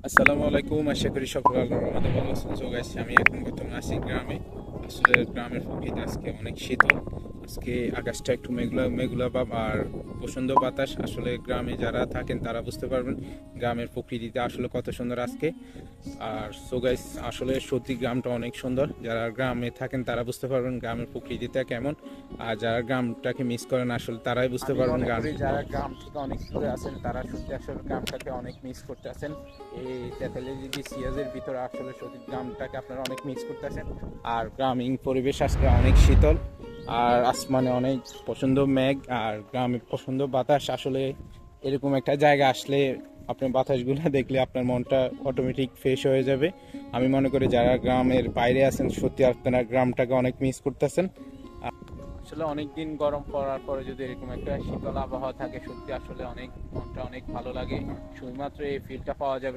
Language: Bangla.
আসসালামু আলাইকুম, আশা করি সকল আল্লাহর রহমতে ভালো আছেন। সো গাইস, আমি এখন বর্তমানে আছি গ্রামে। আসলে গ্রামের প্রকৃতি আজকে অনেক শীতল। আজকে আকাশটা একটু মেঘলা মেঘলা ভাব আর প্রচণ্ড বাতাস। আসলে গ্রামে যারা থাকেন তারা বুঝতে পারবেন গ্রামের প্রকৃতিটা আসলে কত সুন্দর আজকে। আর সো গাইস, আসলে সত্যি গ্রামটা অনেক সুন্দর। যারা গ্রামে থাকেন তারা বুঝতে পারবেন গ্রামের প্রকৃতিটা কেমন। আর যারা গ্রামটাকে মিস করেন আসলে তারাই বুঝতে আমি পারবেন মনে গ্রাম। করি যারা গ্রাম থেকে অনেক দূরে আছেন তারা সত্যি আসলে গ্রামটাকে অনেক মিস করতেছেন। এই তেতাল্লিশ সিয়াজের ভিতরে আসলে সত্যি গ্রামটাকে আপনারা অনেক মিস করতেছেন। আর গ্রামীণ পরিবেশ আজকে অনেক শীতল, আর আসমানে অনেক পছন্দ মেঘ, আর গ্রামে পছন্দ বাতাস। আসলে এরকম একটা জায়গা আসলে আপনার বাতাসগুলো দেখলে আপনার মনটা অটোমেটিক ফ্রেশ হয়ে যাবে। আমি মনে করি যারা গ্রামের বাইরে আছেন সত্যি আপনারা গ্রামটাকে অনেক মিস করতেছেন। আসলে অনেক দিন গরম পড়ার পরে যদি এরকম একটা শীতল আবহাওয়া থাকে সত্যি আসলে অনেক মনটা অনেক ভালো লাগে। শুধুমাত্র এই ফিলটা পাওয়া যাবে